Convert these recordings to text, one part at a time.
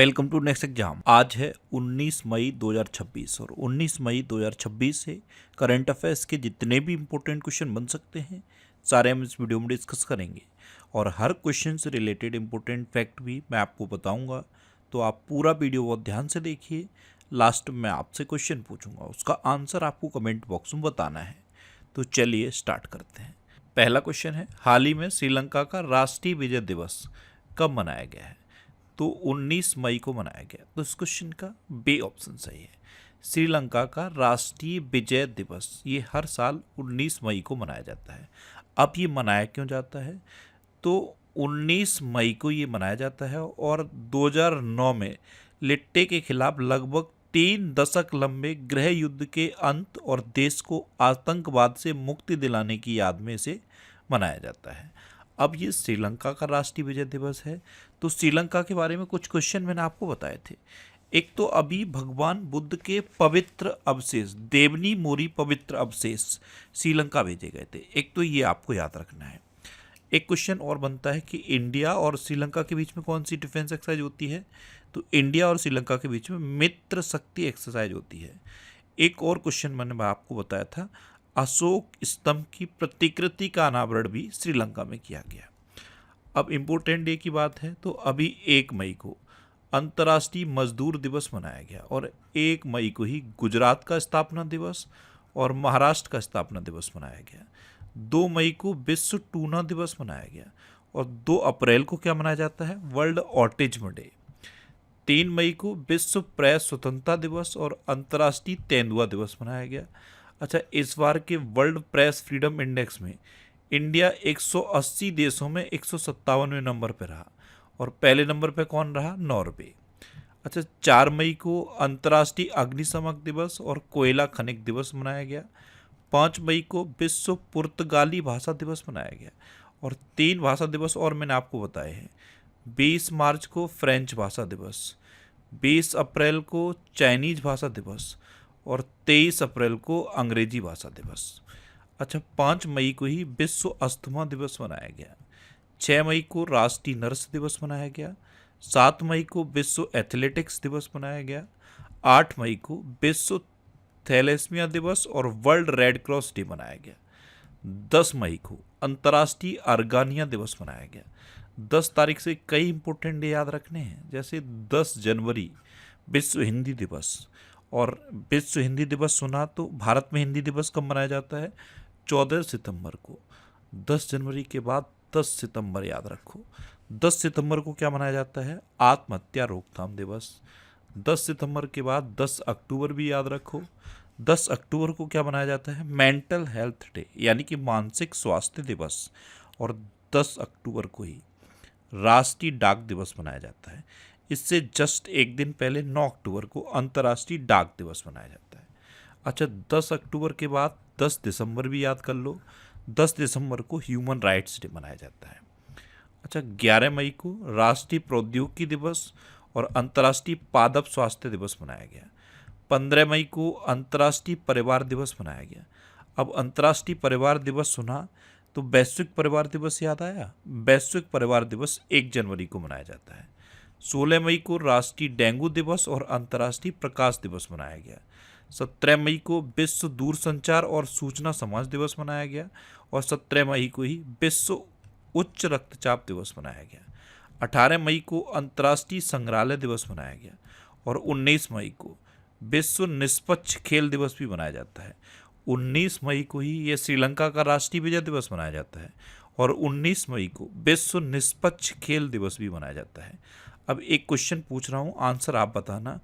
Welcome to next exam. आज है 19 मई 2026 और 19 मई 2026 से करंट अफेयर्स के जितने भी इम्पोर्टेंट क्वेश्चन बन सकते हैं सारे हम इस वीडियो में डिस्कस करेंगे और हर क्वेश्चन से रिलेटेड इम्पोर्टेंट फैक्ट भी मैं आपको बताऊंगा। तो आप पूरा वीडियो बहुत ध्यान से देखिए। लास्ट में आपसे क्वेश्चन पूछूंगा, उसका आंसर आपको कमेंट बॉक्स में बताना है। तो चलिए स्टार्ट करते हैं। पहला क्वेश्चन है, हाल ही में श्रीलंका का राष्ट्रीय विजय दिवस कब मनाया गया है? तो 19 मई को मनाया गया। तो इस क्वेश्चन का बी ऑप्शन सही है। श्रीलंका का राष्ट्रीय विजय दिवस ये हर साल 19 मई को मनाया जाता है। अब ये मनाया क्यों जाता है? तो 19 मई को ये मनाया जाता है और 2009 में लिट्टे के खिलाफ लगभग 3 दशक लंबे गृह युद्ध के अंत और देश को आतंकवाद से मुक्ति दिलाने की याद में इसे मनाया जाता है। अब ये श्रीलंका का राष्ट्रीय विजय दिवस है। तो श्रीलंका के बारे में कुछ क्वेश्चन मैंने आपको बताए थे। एक तो अभी भगवान बुद्ध के पवित्र अवशेष, देवनी मोरी पवित्र अवशेष श्रीलंका भेजे गए थे। एक तो ये आपको याद रखना है। एक क्वेश्चन और बनता है कि इंडिया और श्रीलंका के बीच में कौन सी डिफेंस एक्सरसाइज होती है? तो इंडिया और श्रीलंका के बीच में मित्र शक्ति एक्सरसाइज होती है। एक और क्वेश्चन मैंने आपको बताया था, अशोक स्तंभ की प्रतिकृति का अनावरण भी श्रीलंका में किया गया। अब इम्पोर्टेंट डे की बात है तो अभी 1 मई को अंतर्राष्ट्रीय मजदूर दिवस मनाया गया और 1 मई को ही गुजरात का स्थापना दिवस और महाराष्ट्र का स्थापना दिवस मनाया गया। 2 मई को विश्व टूना दिवस मनाया गया और 2 अप्रैल को क्या मनाया जाता है? World autism day. 3 मई को विश्व प्रेस स्वतंत्रता दिवस और अंतर्राष्ट्रीय तेंदुआ दिवस मनाया गया। अच्छा, इस बार के वर्ल्ड प्रेस फ्रीडम इंडेक्स में इंडिया 180 देशों में 157वें नंबर पर रहा और पहले नंबर पर कौन रहा? नॉर्वे। अच्छा, 4 मई को अंतर्राष्ट्रीय अग्निशमन दिवस और कोयला खनिक दिवस मनाया गया। 5 मई को विश्व पुर्तगाली भाषा दिवस मनाया गया और 3 भाषा दिवस और मैंने आपको बताए हैं। 20 मार्च को फ्रेंच भाषा दिवस, 20 अप्रैल को चाइनीज भाषा दिवस और 23 अप्रैल को अंग्रेजी भाषा दिवस। अच्छा, 5 मई को ही विश्व अस्थमा दिवस मनाया गया। 6 मई को राष्ट्रीय नर्स दिवस मनाया गया। 7 मई को विश्व एथलेटिक्स दिवस मनाया गया। 8 मई को विश्व थैलेसीमिया दिवस और वर्ल्ड रेड क्रॉस डे मनाया गया। 10 मई को अंतर्राष्ट्रीय अर्गानिया दिवस मनाया गया। 10 तारीख से कई इंपॉर्टेंट डे याद रखने हैं, जैसे 10 जनवरी विश्व हिंदी दिवस। और विश्व हिंदी दिवस सुना तो भारत में हिंदी दिवस कब मनाया जाता है? 14 सितंबर को। 10 जनवरी के बाद 10 सितंबर याद रखो। 10 सितंबर को क्या मनाया जाता है? आत्महत्या रोकथाम दिवस। 10 सितंबर के बाद 10 अक्टूबर भी याद रखो। 10 अक्टूबर को क्या मनाया जाता है? मेंटल हेल्थ डे यानी कि मानसिक स्वास्थ्य दिवस। और 10 अक्टूबर को ही राष्ट्रीय डाक दिवस मनाया जाता है। इससे जस्ट एक दिन पहले 9 अक्टूबर को अंतर्राष्ट्रीय डाक दिवस मनाया जाता है। अच्छा, 10 अक्टूबर के बाद 10 दिसंबर भी याद कर लो। 10 दिसंबर को ह्यूमन राइट्स डे मनाया जाता है। अच्छा, 11 मई को राष्ट्रीय प्रौद्योगिकी दिवस और अंतर्राष्ट्रीय पादप स्वास्थ्य दिवस मनाया गया। 15 मई को अंतर्राष्ट्रीय परिवार दिवस मनाया गया। अब अंतर्राष्ट्रीय परिवार दिवस सुना तो वैश्विक परिवार दिवस याद आया। वैश्विक परिवार दिवस 1 जनवरी को मनाया जाता है। 16 मई को राष्ट्रीय डेंगू दिवस और अंतर्राष्ट्रीय प्रकाश दिवस मनाया गया। 17 मई को विश्व दूरसंचार और सूचना समाज दिवस मनाया गया और 17 मई को ही विश्व उच्च रक्तचाप दिवस मनाया गया। 18 मई को अंतर्राष्ट्रीय संग्रहालय दिवस मनाया गया और 19 मई को विश्व निष्पक्ष खेल दिवस भी मनाया जाता है। 19 मई को ही यह श्रीलंका का राष्ट्रीय विजय दिवस मनाया जाता है और 19 मई को विश्व निष्पक्ष खेल दिवस भी मनाया जाता है। अब एक क्वेश्चन पूछ रहा हूँ, आंसर आप बताना।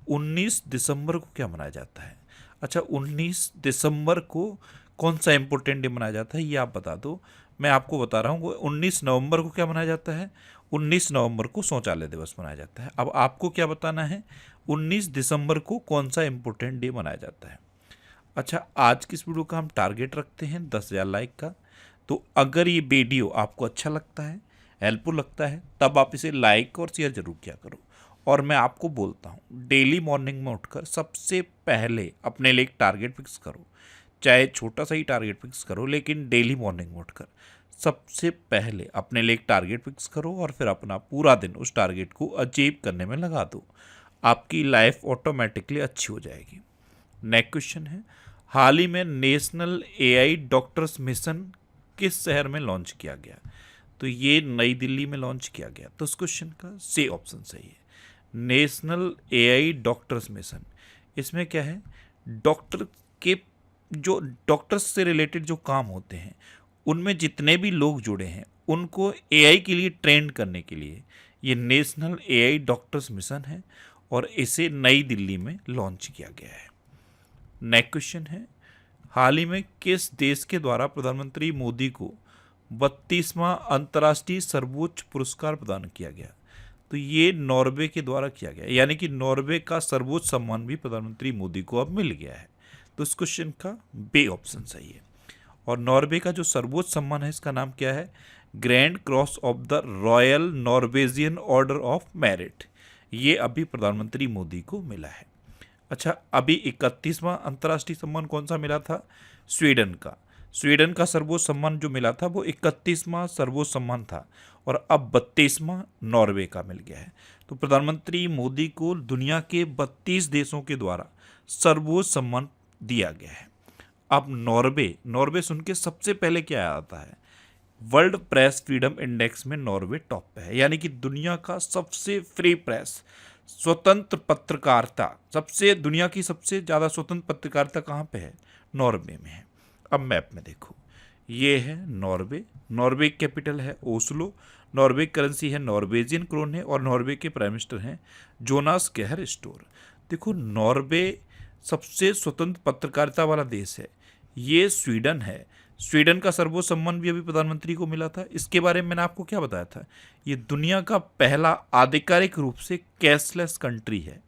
19 दिसंबर को क्या मनाया जाता है? अच्छा, 19 दिसंबर को कौन सा इंपॉर्टेंट डे मनाया जाता है ये आप बता दो। मैं आपको बता रहा हूँ, 19 नवंबर को क्या मनाया जाता है? 19 नवंबर को शौचालय दिवस मनाया जाता है। अब आपको क्या बताना है, 19 दिसंबर को कौन सा इंपॉर्टेंट डे मनाया जाता है। अच्छा, आज की इस वीडियो का हम टारगेट रखते हैं 10,000 लाइक का। तो अगर ये वीडियो आपको अच्छा लगता है, हेल्पफुल लगता है, तब आप इसे लाइक और शेयर जरूर किया करो। और मैं आपको बोलता हूँ, डेली मॉर्निंग में उठकर सबसे पहले अपने लिए एक टारगेट फिक्स करो। चाहे छोटा सा ही टारगेट फिक्स करो, लेकिन डेली मॉर्निंग में उठकर सबसे पहले अपने लिए एक टारगेट फिक्स करो और फिर अपना पूरा दिन उस टारगेट को अचीव करने में लगा दो। आपकी लाइफ ऑटोमेटिकली अच्छी हो जाएगी। नेक्स्ट क्वेश्चन है, हाल ही में नेशनल एआई डॉक्टर्स मिशन किस शहर में लॉन्च किया गया? तो ये नई दिल्ली में लॉन्च किया गया। तो इस क्वेश्चन का सी ऑप्शन सही है, नेशनल एआई डॉक्टर्स मिशन। इसमें क्या है, डॉक्टर के जो डॉक्टर्स से रिलेटेड जो काम होते हैं उनमें जितने भी लोग जुड़े हैं उनको एआई के लिए ट्रेन करने के लिए ये नेशनल एआई डॉक्टर्स मिशन है और इसे नई दिल्ली में लॉन्च किया गया है। नेक्स्ट क्वेश्चन है, हाल ही में किस देश के द्वारा प्रधानमंत्री मोदी को 32वां अंतर्राष्ट्रीय सर्वोच्च पुरस्कार प्रदान किया गया? तो ये नॉर्वे के द्वारा किया गया, यानी कि नॉर्वे का सर्वोच्च सम्मान भी प्रधानमंत्री मोदी को अब मिल गया है। तो इस क्वेश्चन का बी ऑप्शन सही है। और नॉर्वे का जो सर्वोच्च सम्मान है इसका नाम क्या है? Grand cross of the royal Norwegian order of merit. ये अभी प्रधानमंत्री मोदी को मिला है। अच्छा, अभी 31वां अंतर्राष्ट्रीय सम्मान कौन सा मिला था? स्वीडन का। स्वीडन का सर्वोच्च सम्मान जो मिला था वो 31वां सर्वोच्च सम्मान था और अब 32वां नॉर्वे का मिल गया है। तो प्रधानमंत्री मोदी को दुनिया के 32 देशों के द्वारा सर्वोच्च सम्मान दिया गया है। अब नॉर्वे सुन के सबसे पहले क्या आता है? वर्ल्ड प्रेस फ्रीडम इंडेक्स में नॉर्वे टॉप पे है, यानी कि दुनिया का सबसे फ्री प्रेस, स्वतंत्र पत्रकारिता, दुनिया की सबसे ज़्यादा स्वतंत्र पत्रकारिता कहाँ पे है? नॉर्वे में है। अब मैप में देखो, ये है नॉर्वे कैपिटल है ओस्लो, नॉर्वे करेंसी है नॉर्वेजियन क्रोन है और नॉर्वे के प्राइम मिनिस्टर हैं जोनास गेहर स्टोर। देखो, नॉर्वे सबसे स्वतंत्र पत्रकारिता वाला देश है। ये स्वीडन है, स्वीडन का सर्वोच्च सम्मान भी अभी प्रधानमंत्री को मिला था। इसके बारे में मैंने आपको क्या बताया था? ये दुनिया का पहला आधिकारिक रूप से कैशलेस कंट्री है।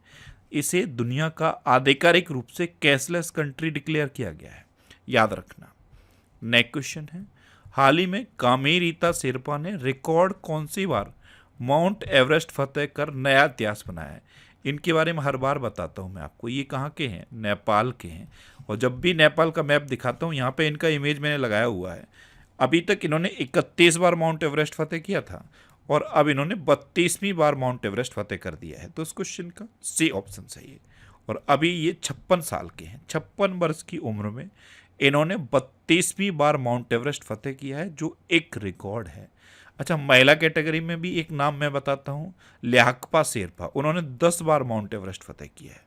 इसे दुनिया का आधिकारिक रूप से कैशलेस कंट्री डिक्लेयर किया गया है, याद रखना। नेक्स्ट क्वेश्चन है, हाल ही में कामेरीता शेरपा ने रिकॉर्ड कौन सी बार माउंट एवरेस्ट फतेह कर नया इतिहास बनाया है? इनके बारे में हर बार बताता हूँ मैं आपको। ये कहाँ के हैं? नेपाल के हैं। और जब भी नेपाल का मैप दिखाता हूँ यहाँ पे इनका इमेज मैंने लगाया हुआ है। अभी तक इन्होंने 31 बार माउंट एवरेस्ट फतेह किया था और अब इन्होंने 32वीं बार माउंट एवरेस्ट फतेह कर दिया है। तो इस क्वेश्चन का सी ऑप्शन सही है। और अभी ये 56 साल के हैं, 56 वर्ष की उम्र में इन्होंने 32वीं बार माउंट एवरेस्ट फतेह किया है, जो एक रिकॉर्ड है। अच्छा, महिला कैटेगरी में भी एक नाम मैं बताता हूँ, ल्याकपा शेरपा, उन्होंने 10 बार माउंट एवरेस्ट फतेह किया है।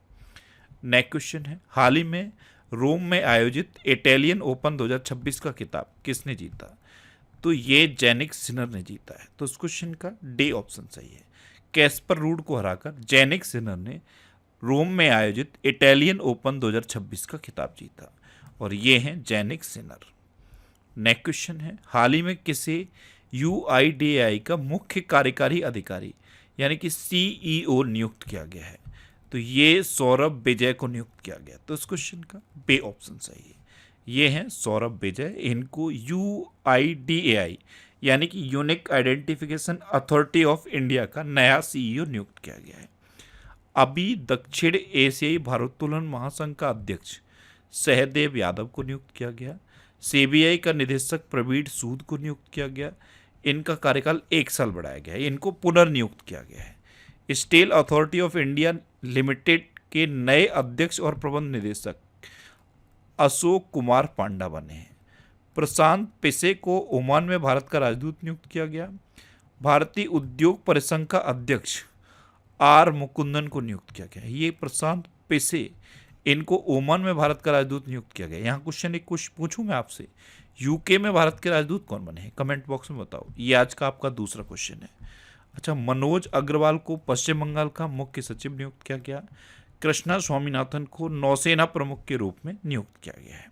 नेक्स्ट क्वेश्चन है, हाल ही में रोम में आयोजित इटालियन ओपन 2026 का खिताब किसने जीता? तो ये जेनिक सिनर ने जीता है। तो इस क्वेश्चन का डी ऑप्शन सही है। कैस्पर रूड को हराकर जेनिक सिनर ने रोम में आयोजित इटालियन ओपन 2026 का खिताब जीता और ये हैं जेनिक सिनर। नेक्स्ट क्वेश्चन है, हाल ही में किसे UIDAI का मुख्य कार्यकारी अधिकारी यानी कि CEO नियुक्त किया गया है? तो ये सौरभ विजय को नियुक्त किया गया। तो इस क्वेश्चन का बी ऑप्शन सही है। ये हैं सौरभ विजय, इनको UIDAI यानी कि unique identification authority of India का नया CEO नियुक्त किया गया है। अभी दक्षिण एशियाई भारोत्तोलन महासंघ का अध्यक्ष सहदेव यादव को नियुक्त किया गया। CBI का निदेशक प्रवीण सूद को नियुक्त किया गया। इनका कार्यकाल 1 साल बढ़ाया गया है। इनको पुनर्नियुक्त किया गया है। Steel authority of India limited के नए अध्यक्ष और प्रबंध निदेशक अशोक कुमार पांडा बने हैं। प्रशांत पिसे को ओमान में भारत का राजदूत नियुक्त किया गया। भारतीय उद्योग परिसंघ का अध्यक्ष R मुकुंदन को नियुक्त किया गया। ये प्रशांत पिसे, इनको ओमान में भारत का राजदूत नियुक्त किया गया। यहाँ क्वेश्चन एक कुछ पूछूं मैं आपसे, UK में भारत के राजदूत कौन बने हैं? कमेंट बॉक्स में बताओ। ये आज का आपका दूसरा क्वेश्चन है। अच्छा, मनोज अग्रवाल को पश्चिम बंगाल का मुख्य सचिव नियुक्त किया गया। कृष्णा स्वामीनाथन को नौसेना प्रमुख के रूप में नियुक्त किया गया है।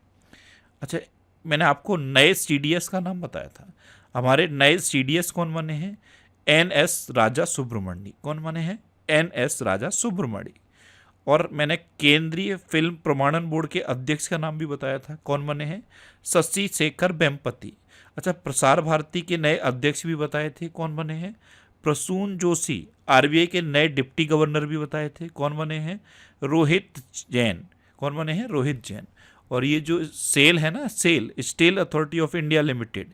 अच्छा, मैंने आपको नए CDS का नाम बताया था। हमारे नए CDS कौन बने हैं? NS राजा सुब्रमण्य। कौन बने हैं? NS राजा सुब्रमण्य। और मैंने केंद्रीय फिल्म प्रमाणन बोर्ड के अध्यक्ष का नाम भी बताया था। कौन बने हैं? शशि शेखर वेम्पति। अच्छा, प्रसार भारती के नए अध्यक्ष भी बताए थे। कौन बने हैं? प्रसून जोशी। RBI के नए डिप्टी गवर्नर भी बताए थे। कौन बने हैं? रोहित जैन। कौन बने हैं? रोहित जैन। और ये जो सेल है ना, steel authority of India limited,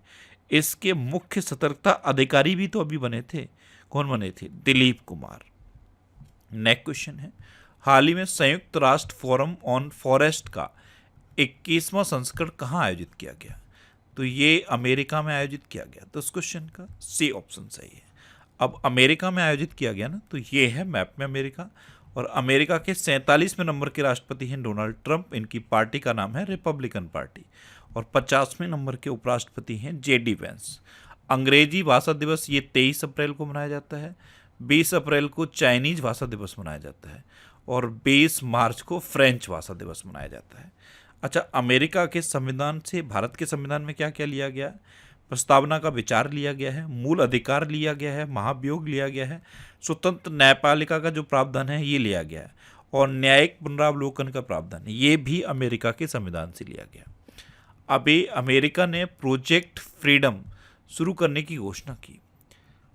इसके मुख्य सतर्कता अधिकारी भी तो अभी बने थे। कौन बने थे? दिलीप कुमार। नेक्स्ट क्वेश्चन है, हाल ही में संयुक्त राष्ट्र फोरम ऑन फॉरेस्ट का 21वां संस्करण कहाँ आयोजित किया गया? तो ये अमेरिका में आयोजित किया गया। तो इस क्वेश्चन का सी ऑप्शन सही है। अब अमेरिका में आयोजित किया गया ना, तो ये है मैप में अमेरिका। और अमेरिका के 47वें नंबर के राष्ट्रपति हैं डोनाल्ड ट्रंप। इनकी पार्टी का नाम है रिपब्लिकन पार्टी। और 50वें नंबर के उपराष्ट्रपति हैं JD वेंस। अंग्रेजी भाषा दिवस ये 23 अप्रैल को मनाया जाता है। 20 अप्रैल को चाइनीज भाषा दिवस मनाया जाता है। और 20 मार्च को फ्रेंच भाषा दिवस मनाया जाता है। अच्छा, अमेरिका के संविधान से भारत के संविधान में क्या क्या लिया गया? प्रस्तावना का विचार लिया गया है, मूल अधिकार लिया गया है, महाभियोग लिया गया है, स्वतंत्र न्यायपालिका का जो प्रावधान है ये लिया गया है, और न्यायिक पुनरावलोकन का प्रावधान ये भी अमेरिका के संविधान से लिया गया। अभी अमेरिका ने प्रोजेक्ट फ्रीडम शुरू करने की घोषणा की।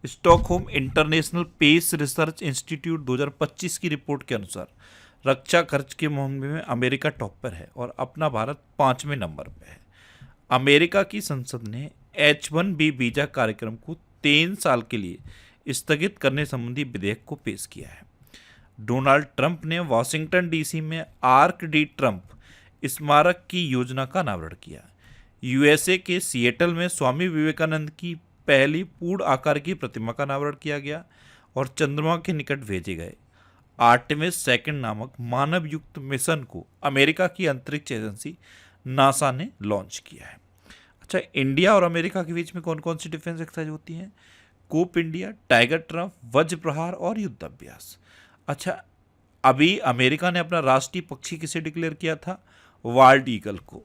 Stockholm international peace research institute 2025 की रिपोर्ट के अनुसार रक्षा खर्च के मामले में अमेरिका टॉप पर है और अपना भारत 5वें नंबर पर है। अमेरिका की संसद ने H-1B वीजा कार्यक्रम को 3 साल के लिए स्थगित करने संबंधी विधेयक को पेश किया है। डोनाल्ड ट्रंप ने वाशिंगटन DC में आर्क डी ट्रंप स्मारक की योजना का अनावरण किया। USA के सिएटल में स्वामी विवेकानंद की पहली पूर्ण आकार की प्रतिमा का अनावरण किया गया और चंद्रमा के निकट भेजे गए आर्टेमिस सेकंड नामक मानव युक्त मिशन को अमेरिका की अंतरिक्ष एजेंसी नासा ने लॉन्च किया है। अच्छा, इंडिया और अमेरिका के बीच में कौन कौन सी डिफेंस एक्सरसाइज होती हैं? कोप इंडिया, टाइगर ट्रम्प, वज्र प्रहार और युद्ध अभ्यास। अच्छा, अभी अमेरिका ने अपना राष्ट्रीय पक्षी किसे डिक्लेयर किया था? वाल्ड ईगल को।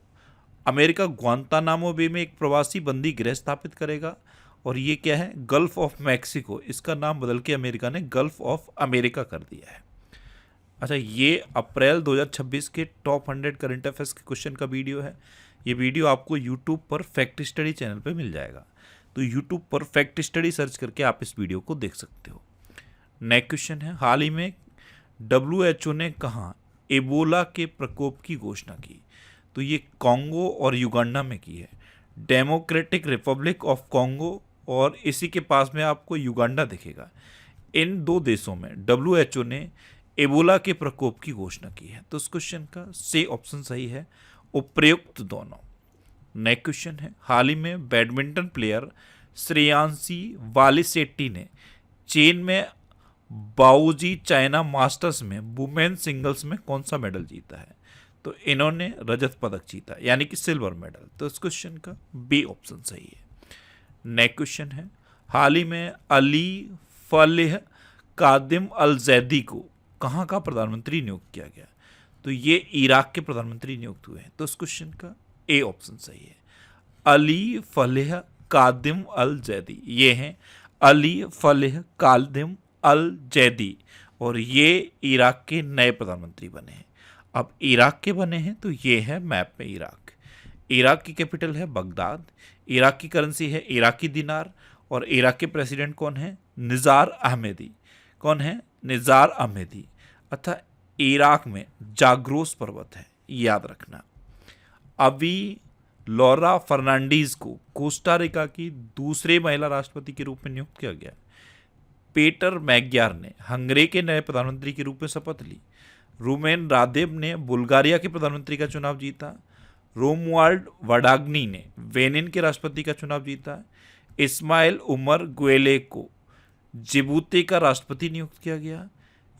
अमेरिका ग्वांतानामो बे में एक प्रवासी बंदी गृह स्थापित करेगा और ये क्या है? Gulf of Mexico. इसका नाम बदल के अमेरिका ने गल्फ ऑफ अमेरिका कर दिया है। अच्छा, ये अप्रैल 2026 के टॉप 100 करंट अफेयर्स के क्वेश्चन का वीडियो है। ये वीडियो आपको यूट्यूब पर फैक्ट स्टडी चैनल पे मिल जाएगा। तो यूट्यूब पर फैक्ट स्टडी सर्च करके आप इस वीडियो को देख सकते हो। नेक्स्ट क्वेश्चन है, हाल ही में WHO ने कहाँ एबोला के प्रकोप की घोषणा की? तो ये कॉन्गो और युगांडा में की है। डेमोक्रेटिक रिपब्लिक ऑफ कॉन्गो और इसी के पास में आपको युगांडा दिखेगा। इन दो देशों में WHO ने एबोला के प्रकोप की घोषणा की है। तो इस क्वेश्चन का सी ऑप्शन सही है, उपयुक्त दोनों। नेक्स्ट क्वेश्चन है, हाल ही में बैडमिंटन प्लेयर श्रेयांशी वालीसेट्टी ने चीन में बाओजी चाइना मास्टर्स में वुमेन सिंगल्स में कौन सा मेडल जीता है? तो इन्होंने रजत पदक जीता, यानी कि सिल्वर मेडल। तो इस क्वेश्चन का बी ऑप्शन सही है। नेक्स्ट क्वेश्चन है, हाल ही में अली फलेह कादिम अल जैदी को कहाँ का प्रधानमंत्री नियुक्त किया गया? तो ये इराक के प्रधानमंत्री नियुक्त हुए हैं। तो इस क्वेश्चन का ए ऑप्शन सही है। अली फलेह कादिम अल जैदी, ये हैं अली फलेह कादिम अल जैदी, और ये इराक के नए प्रधानमंत्री बने हैं। अब इराक के बने हैं तो ये है मैप में इराक। इराक की कैपिटल है बगदाद। इराक की करेंसी है इराकी दिनार। और इराक के प्रेसिडेंट कौन है? निज़ार अहमदी। कौन है? निज़ार अहमदी। अतः इराक में जाग्रोस पर्वत है, याद रखना। अभी लौरा फर्नांडीज को कोस्टारिका की दूसरे महिला राष्ट्रपति के रूप में नियुक्त किया गया। पीटर मैग्यार ने हंगरी के नए प्रधानमंत्री के रूप में शपथ ली। रूमेन रादेव ने बुल्गारिया के प्रधानमंत्री का चुनाव जीता। रोमुआल्ड वडाग्नी ने बेनिन के राष्ट्रपति का चुनाव जीता। इस्माइल उमर गुएले को जिबूती का राष्ट्रपति नियुक्त किया गया।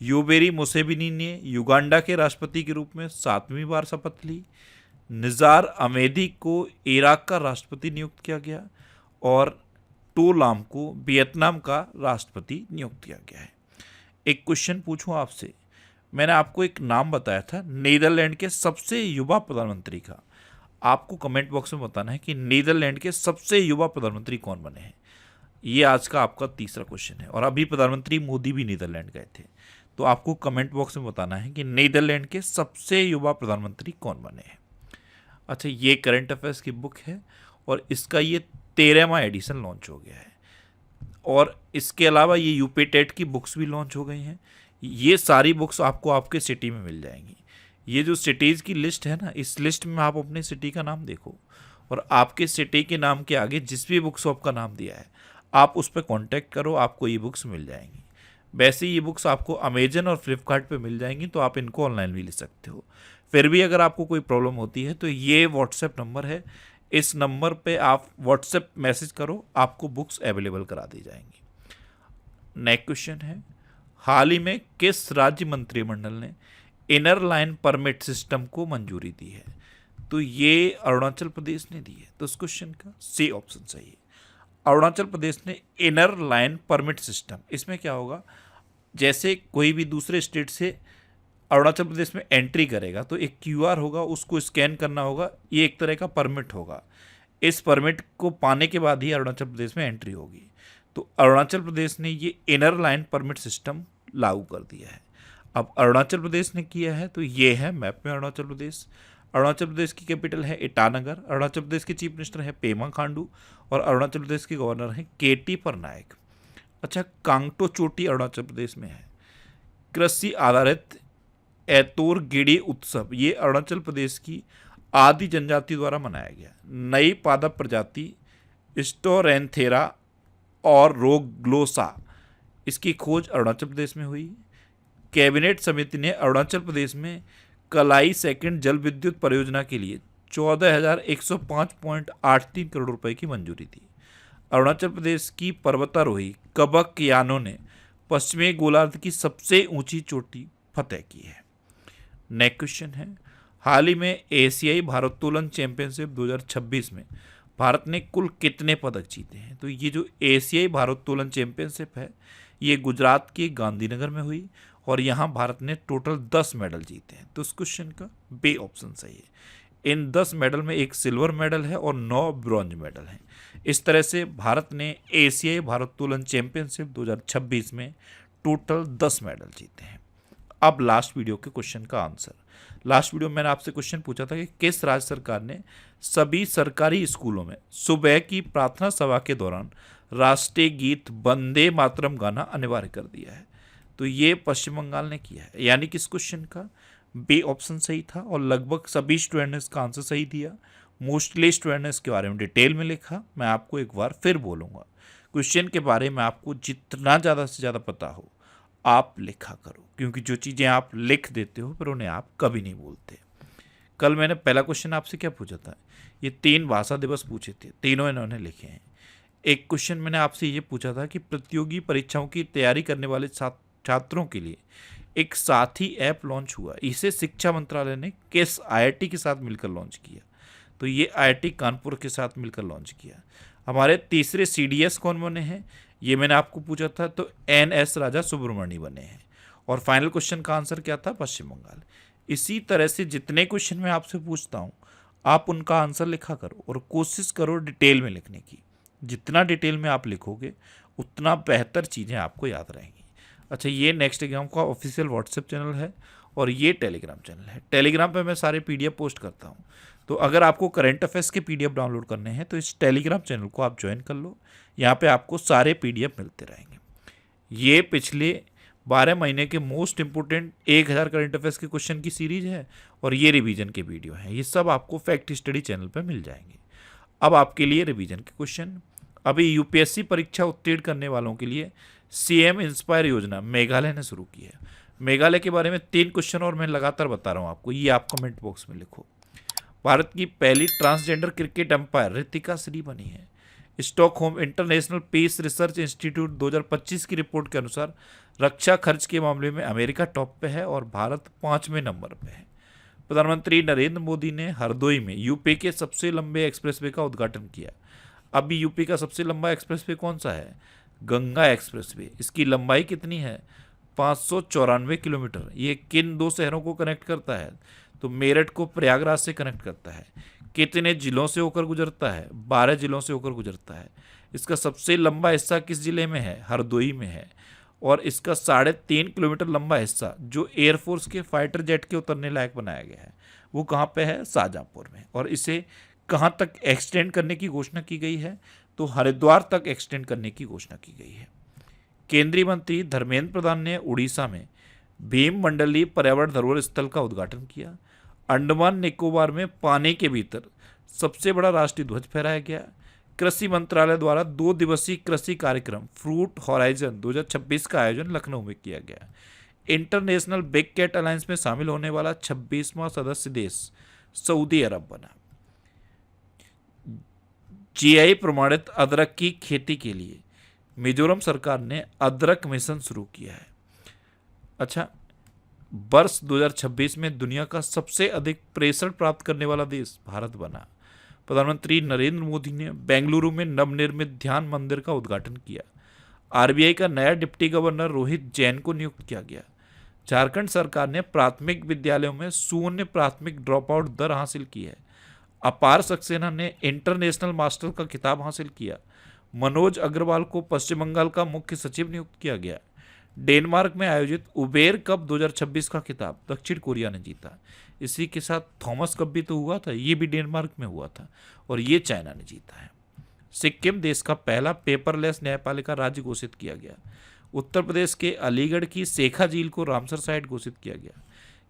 योवेरी मुसेविनी ने युगांडा के राष्ट्रपति के रूप में 7वीं बार शपथ ली। निज़ार अहमदी को इराक का राष्ट्रपति नियुक्त किया गया और टो लाम को वियतनाम का राष्ट्रपति नियुक्त किया गया है। एक क्वेश्चन पूछूं आपसे, मैंने आपको एक नाम बताया था नीदरलैंड के सबसे युवा प्रधानमंत्री का। आपको कमेंट बॉक्स में बताना है कि नीदरलैंड के सबसे युवा प्रधानमंत्री कौन बने हैं। ये आज का आपका तीसरा क्वेश्चन है। और अभी प्रधानमंत्री मोदी भी नीदरलैंड गए थे। तो आपको कमेंट बॉक्स में बताना है कि नीदरलैंड के सबसे युवा प्रधानमंत्री कौन बने हैं। अच्छा, ये करंट अफेयर्स की बुक है और इसका ये 13वां एडिशन लॉन्च हो गया है। और इसके अलावा ये यूपी टेट की बुक्स भी लॉन्च हो गई हैं। ये सारी बुक्स आपको आपके सिटी में मिल जाएंगी। ये जो सिटीज़ की लिस्ट है ना, इस लिस्ट में आप अपने सिटी का नाम देखो और आपके सिटी के नाम के आगे जिस भी बुक शॉप का नाम दिया है आप उस पर कॉन्टैक्ट करो, आपको ई बुक्स मिल जाएंगी। वैसे ई बुक्स आपको अमेजन और फ्लिपकार्ट पे मिल जाएंगी, तो आप इनको ऑनलाइन भी ले सकते हो। फिर भी अगर आपको कोई प्रॉब्लम होती है तो ये व्हाट्सएप नंबर है, इस नंबर पे आप व्हाट्सएप मैसेज करो, आपको बुक्स अवेलेबल करा दी जाएंगी। नेक्स्ट क्वेश्चन है, हाल ही में किस राज्य मंत्रिमंडल ने इनर लाइन परमिट सिस्टम को मंजूरी दी है? तो ये अरुणाचल प्रदेश ने दी है। तो इस क्वेश्चन का सी ऑप्शन सही है। अरुणाचल प्रदेश ने इनर लाइन परमिट सिस्टम, इसमें क्या होगा, जैसे कोई भी दूसरे स्टेट से अरुणाचल प्रदेश में एंट्री करेगा तो एक क्यूआर होगा, उसको स्कैन करना होगा, ये एक तरह का परमिट होगा। इस परमिट को पाने के बाद ही अरुणाचल प्रदेश में एंट्री होगी। तो अरुणाचल प्रदेश ने ये इनर लाइन परमिट सिस्टम लागू कर दिया है। अब अरुणाचल प्रदेश ने किया है तो ये है मैप में अरुणाचल प्रदेश। अरुणाचल प्रदेश की कैपिटल है ईटानगर। अरुणाचल प्रदेश के चीफ मिनिस्टर है पेमा खांडू और अरुणाचल प्रदेश के गवर्नर हैं केटी परनायक। अच्छा, कांगटो चोटी अरुणाचल प्रदेश में है। कृषि आधारित एतोर गिडी उत्सव ये अरुणाचल प्रदेश की आदि जनजाति द्वारा मनाया गया। नई पादप प्रजाति स्टोरेंथेरा और रोग्लोसा, इसकी खोज अरुणाचल प्रदेश में हुई। कैबिनेट समिति ने अरुणाचल प्रदेश में कलाई सेकंड जल विद्युत परियोजना के लिए 14,105.83 करोड़ रुपए की मंजूरी दी। अरुणाचल प्रदेश की पर्वतारोही कबक यानो ने पश्चिमी गोलार्ध की सबसे ऊंची चोटी फतेह की है। नेक्स्ट क्वेश्चन है, हाल ही में एशियाई भारोत्तोलन चैंपियनशिप 2026 में भारत ने कुल कितने पदक जीते हैं? तो ये जो एशियाई भारोत्तोलन चैंपियनशिप है ये गुजरात के गांधीनगर में हुई और यहाँ भारत ने टोटल 10 मेडल जीते हैं। तो इस क्वेश्चन का बी ऑप्शन सही है। इन 10 मेडल में एक सिल्वर मेडल है और 9 ब्रॉन्ज मेडल हैं। इस तरह से भारत ने एशियाई भारोत्तोलन चैंपियनशिप 2026 में टोटल 10 मेडल जीते हैं। अब लास्ट वीडियो के क्वेश्चन का आंसर। लास्ट वीडियो में मैंने आपसे क्वेश्चन पूछा था कि किस राज्य सरकार ने सभी सरकारी स्कूलों में सुबह की प्रार्थना सभा के दौरान राष्ट्रीय गीत वंदे मातरम गाना अनिवार्य कर दिया है? तो ये पश्चिम बंगाल ने किया है, यानी कि इस क्वेश्चन का बी ऑप्शन सही था और लगभग सभी स्टूडेंट ने इसका आंसर सही दिया। मोस्टली स्टूडेंट ने इसके बारे में डिटेल में लिखा। मैं आपको एक बार फिर बोलूँगा, क्वेश्चन के बारे में आपको जितना ज़्यादा से ज़्यादा पता हो आप लिखा करो, क्योंकि जो चीज़ें आप लिख देते हो फिर उन्हें आप कभी नहीं बोलते। कल मैंने पहला क्वेश्चन आपसे क्या पूछा था, ये 3 भाषा दिवस पूछे थे, तीनों इन्होंने लिखे हैं। एक क्वेश्चन मैंने आपसे ये पूछा था कि प्रतियोगी परीक्षाओं की तैयारी करने वाले छात्रों के लिए एक साथी ऐप लॉन्च हुआ, इसे शिक्षा मंत्रालय ने किस आईआईटी के साथ मिलकर लॉन्च किया? तो ये आईआईटी कानपुर के साथ मिलकर लॉन्च किया। हमारे तीसरे सीडीएस कौन बने हैं, ये मैंने आपको पूछा था, तो एनएस राजा सुब्रमण्य बने हैं। और फाइनल क्वेश्चन का आंसर क्या था, पश्चिम बंगाल। इसी तरह से जितने क्वेश्चन मैं आपसे पूछता हूँ आप उनका आंसर लिखा करो और कोशिश करो डिटेल में लिखने की। जितना डिटेल में आप लिखोगे उतना बेहतर चीज़ें आपको याद रहेंगी। अच्छा, ये नेक्स्ट एग्जाम का ऑफिशियल व्हाट्सएप चैनल है और ये टेलीग्राम चैनल है। टेलीग्राम पे मैं सारे पीडीएफ पोस्ट करता हूँ, तो अगर आपको करंट अफेयर्स के पीडीएफ डाउनलोड करने हैं तो इस टेलीग्राम चैनल को आप ज्वाइन कर लो। यहाँ पे आपको सारे पीडीएफ मिलते रहेंगे। ये पिछले 12 महीने के मोस्ट इंपोर्टेंट 1000 करंट अफेयर्स के क्वेश्चन की सीरीज है और ये रिवीजन के वीडियो हैं। ये सब आपको फैक्ट स्टडी चैनल पर मिल जाएंगे। अब आपके लिए रिवीजन के क्वेश्चन। अभी यूपीएससी परीक्षा उत्तीर्ण करने वालों के लिए सीएम इंस्पायर योजना मेघालय ने शुरू की है। मेघालय के बारे में 3 क्वेश्चन और मैं लगातार बता रहा हूँ आपको, ये आप कमेंट बॉक्स में लिखो। भारत की पहली transgender cricket umpire Ritika Shri बनी है। Stockholm international peace research institute 2025 की रिपोर्ट के अनुसार रक्षा खर्च के मामले में अमेरिका टॉप पे है और भारत 5वें नंबर पे है। प्रधानमंत्री नरेंद्र मोदी ने हरदोई में यूपी के सबसे लंबे एक्सप्रेसवे का उद्घाटन किया। अभी यूपी का सबसे लंबा एक्सप्रेसवे कौन सा है? गंगा एक्सप्रेसवे। इसकी लंबाई कितनी है? 594 किलोमीटर। ये किन 2 शहरों को कनेक्ट करता है? तो मेरठ को प्रयागराज से कनेक्ट करता है। कितने जिलों से होकर गुजरता है? 12 जिलों से होकर गुजरता है। इसका सबसे लंबा हिस्सा किस जिले में है? हरदोई में है। और इसका 3.5 किलोमीटर लंबा हिस्सा जो एयरफोर्स के फाइटर जेट के उतरने लायक बनाया गया है वो कहाँ पे है? शाहजहाँपुर में। और इसे कहाँ तक एक्सटेंड करने की घोषणा की गई है? तो हरिद्वार तक एक्सटेंड करने की घोषणा की गई है। केंद्रीय मंत्री धर्मेंद्र प्रधान ने उड़ीसा में भीम मंडली पर्यावरण धरोहर स्थल का उद्घाटन किया। अंडमान निकोबार में पानी के भीतर सबसे बड़ा राष्ट्रीय ध्वज फहराया गया। कृषि मंत्रालय द्वारा 2 दिवसीय कृषि कार्यक्रम फ्रूट हॉराइजन 2026 का आयोजन लखनऊ में किया गया। इंटरनेशनल बिग कैट अलायंस में शामिल होने वाला 26वां सदस्य देश सऊदी अरब बना। जीआई प्रमाणित अदरक की खेती के लिए मिजोरम सरकार ने अदरक मिशन शुरू किया है। अच्छा, वर्ष 2026 में दुनिया का सबसे अधिक प्रेषण प्राप्त करने वाला देश भारत बना। प्रधानमंत्री नरेंद्र मोदी ने बेंगलुरु में नवनिर्मित ध्यान मंदिर का उद्घाटन किया। आरबीआई का नया डिप्टी गवर्नर रोहित जैन को नियुक्त किया गया। झारखंड सरकार ने प्राथमिक विद्यालयों में शून्य प्राथमिक ड्रॉप आउट दर हासिल की है। अपार सक्सेना ने इंटरनेशनल मास्टर का खिताब हासिल किया। मनोज अग्रवाल को पश्चिम बंगाल का मुख्य सचिव नियुक्त किया गया। डेनमार्क में आयोजित उबेर कप 2026 का खिताब दक्षिण कोरिया ने जीता। इसी के साथ थॉमस कप भी तो हुआ था, ये भी डेनमार्क में हुआ था और ये चाइना ने जीता है। सिक्किम देश का पहला पेपरलेस न्यायपालिका राज्य घोषित किया गया। उत्तर प्रदेश के अलीगढ़ की शेखा झील को रामसर साइट घोषित किया गया।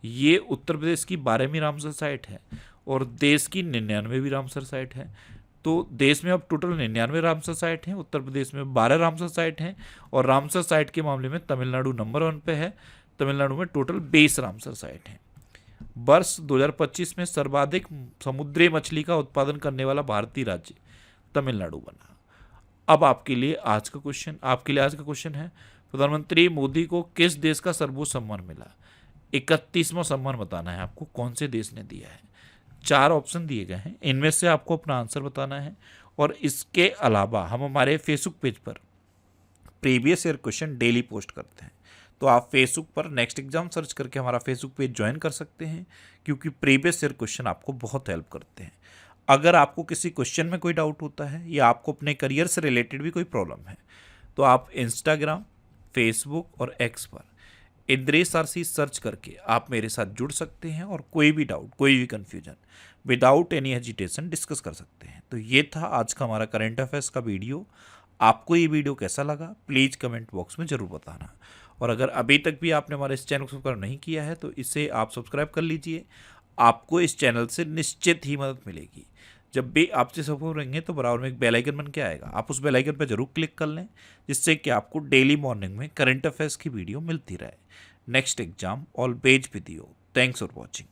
ये उत्तर प्रदेश की 12वीं रामसर साइट है और देश की 99वीं रामसर साइट है। तो देश में अब टोटल 99 रामसर साइट हैं, उत्तर प्रदेश में 12 रामसर साइट हैं और रामसर साइट के मामले में तमिलनाडु नंबर 1 पे है। तमिलनाडु में टोटल 20 रामसर साइट हैं। वर्ष 2025 में सर्वाधिक समुद्री मछली का उत्पादन करने वाला भारतीय राज्य तमिलनाडु बना। अब आपके लिए आज का क्वेश्चन है, प्रधानमंत्री मोदी को किस देश का सर्वोच्च सम्मान मिला? 31वां सम्मान बताना है आपको, कौन से देश ने दिया है। 4 ऑप्शन दिए गए हैं, इनमें से आपको अपना आंसर बताना है। और इसके अलावा हम हमारे फेसबुक पेज पर previous year question daily post करते हैं, तो आप फेसबुक पर नेक्स्ट एग्जाम सर्च करके हमारा फेसबुक पेज ज्वाइन कर सकते हैं, क्योंकि प्रीवियस ईयर क्वेश्चन आपको बहुत हेल्प करते हैं। अगर आपको किसी क्वेश्चन में कोई डाउट होता है या आपको अपने करियर से रिलेटेड भी कोई प्रॉब्लम है, तो आप इंस्टाग्राम, फेसबुक और एक्स पर इंद्रेश आरसी सर्च करके आप मेरे साथ जुड़ सकते हैं और कोई भी डाउट, कोई भी confusion without any hesitation discuss कर सकते हैं। तो ये था आज का हमारा करंट अफेयर्स का वीडियो। आपको ये वीडियो कैसा लगा प्लीज़ कमेंट बॉक्स में ज़रूर बताना। और अगर अभी तक भी आपने हमारे इस चैनल को सब्सक्राइब नहीं किया है तो इसे आप सब्सक्राइब कर लीजिए। आपको इस चैनल से निश्चित ही मदद मिलेगी। जब भी आपसे सपोर्ट रहेंगे तो बराबर में एक बेल आइकन बन के आएगा, आप उस बेल आइकन पर जरूर क्लिक कर लें, जिससे कि आपको डेली मॉर्निंग में करंट अफेयर्स की वीडियो मिलती रहे। Next exam always with you. Thanks for watching.